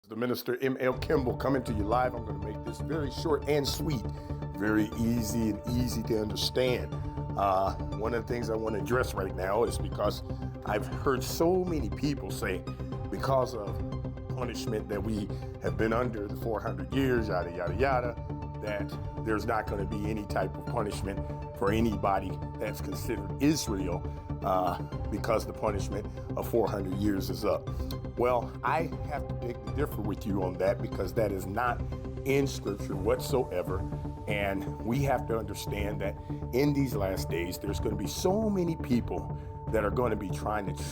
The minister M.L. Kimball coming to you live. I'm going to make this very short and sweet, very easy to understand. One of the things I want to address right now is because I've heard so many people say because of punishment that we have been under the 400 years, yada, yada, yada, that there's not going to be any type of punishment for anybody that's considered Israel because the punishment of 400 years is up. Well, I have to beg to differ with you on that because that is not in scripture whatsoever. And we have to understand that in these last days, there's going to be so many people that are going to be trying to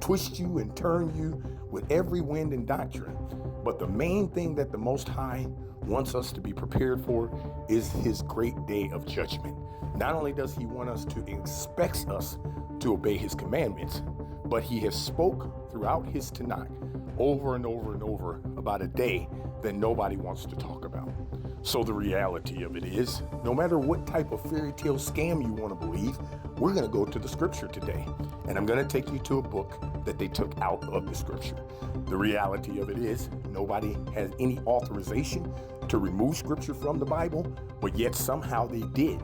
twist you and turn you with every wind and doctrine. But the main thing that the Most High wants us to be prepared for is his great day of judgment. Not only does he want us to expect us to obey his commandments, but he has spoke throughout his Tanakh over and over and over about a day that nobody wants to talk about. So the reality of it is, no matter what type of fairy tale scam you want to believe, we're going to go to the scripture today. And I'm going to take you to a book that they took out of the scripture. The reality of it is, nobody has any authorization to remove scripture from the Bible, but yet somehow they did.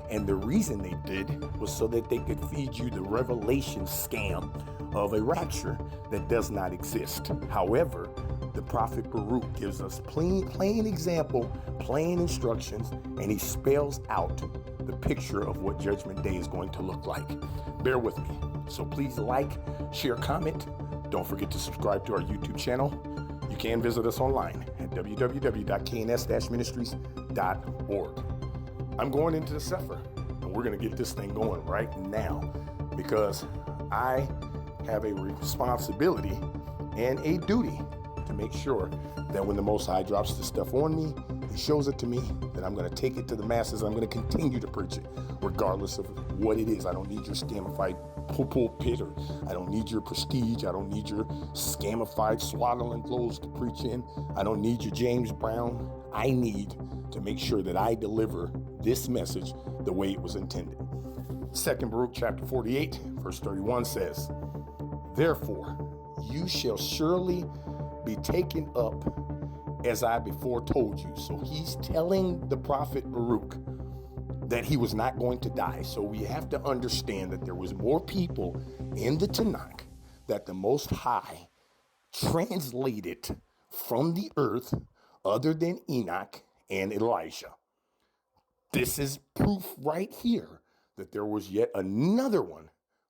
And the reason they did was so that they could feed you the revelation scam of a rapture that does not exist. However, the Prophet Baruch gives us plain example, plain instructions, and he spells out the picture of what Judgment Day is going to look like. Bear with me. So please like, share, comment. Don't forget to subscribe to our YouTube channel. You can visit us online at www.kns-ministries.org. I'm going into the Sefer, and we're going to get this thing going right now because I have a responsibility and a duty to make sure that when the Most High drops this stuff on me, he shows it to me, that I'm going to take it to the masses. I'm going to continue to preach it, regardless of what it is. I don't need your scamified pulpit, or I don't need your prestige. I don't need your scamified swaddling clothes to preach in. I don't need your James Brown. I need to make sure that I deliver this message the way it was intended. 2 Baruch chapter 48, verse 31 says, "Therefore, you shall surely be taken up as I before told you." So he's telling the prophet Baruch that he was not going to die. So we have to understand that there was more people in the Tanakh that the Most High translated from the earth other than Enoch and Elijah. This is proof right here that there was yet another one,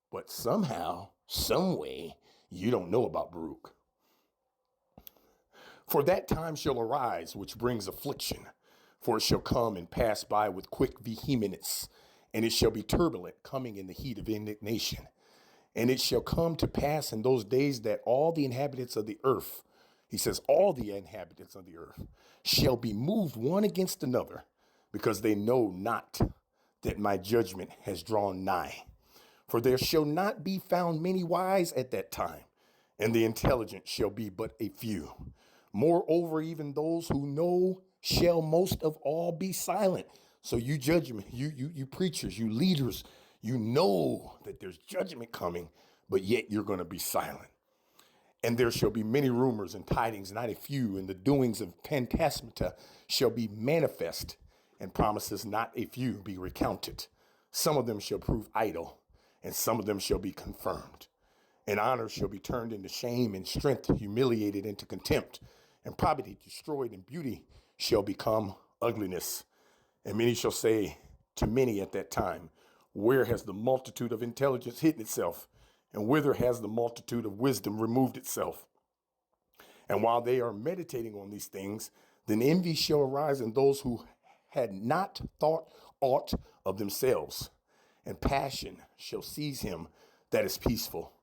but somehow, some way, you don't know about Baruch. "For that time shall arise which brings affliction, for it shall come and pass by with quick vehemence, and it shall be turbulent, coming in the heat of indignation. And it shall come to pass in those days that all the inhabitants of the earth," he says, all the inhabitants of the earth shall be moved one against another, because they know not that my judgment has drawn nigh. For there shall not be found many wise at that time, and the intelligent shall be but a few. Moreover, even those who know shall most of all be silent." So you judgment, you preachers, you leaders, you know that there's judgment coming, but yet you're going to be silent. "And there shall be many rumors and tidings, not a few, and the doings of phantasmata shall be manifest, and promises not a few be recounted. Some of them shall prove idle, and some of them shall be confirmed. And honor shall be turned into shame, and strength humiliated into contempt, and probity destroyed, and beauty shall become ugliness. And many shall say to many at that time, Where has the multitude of intelligence hidden itself? And whither has the multitude of wisdom removed itself? And while they are meditating on these things, then envy shall arise in those who had not thought aught of themselves, and passion shall seize him that is peaceful.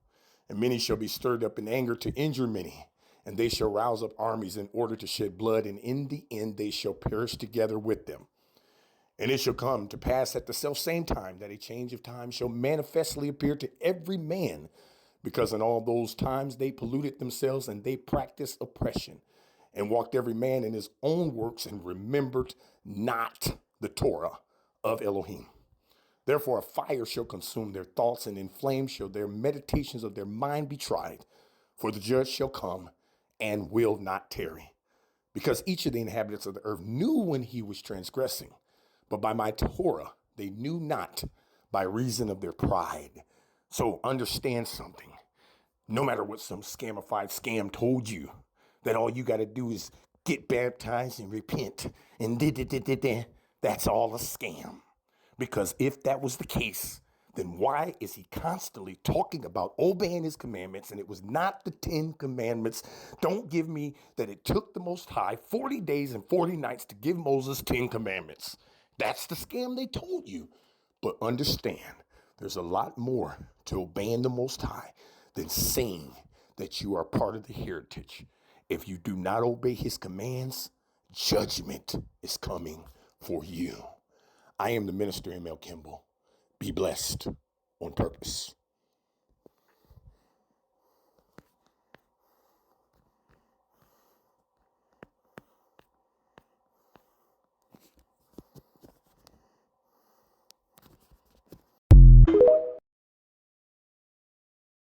And many shall be stirred up in anger to injure many, and they shall rouse up armies in order to shed blood, and in the end they shall perish together with them. And it shall come to pass at the selfsame time that a change of time shall manifestly appear to every man, because in all those times they polluted themselves, and they practiced oppression, and walked every man in his own works, and remembered not the Torah of Elohim. Therefore a fire shall consume their thoughts, and in flames shall their meditations of their mind be tried. For the judge shall come and will not tarry. Because each of the inhabitants of the earth knew when he was transgressing, but by my Torah they knew not, by reason of their pride. So understand something. No matter what some scamified scam told you, that all you got to do is get baptized and repent, and that's all a scam. Because if that was the case, then why is he constantly talking about obeying his commandments? And it was not the 10 commandments. Don't give me that it took the Most High 40 days and 40 nights to give Moses 10 commandments. That's the scam they told you. But understand, there's a lot more to obeying the Most High than saying that you are part of the heritage. If you do not obey his commands, judgment is coming for you. I am the minister, M.L. Kimball. Be blessed on purpose.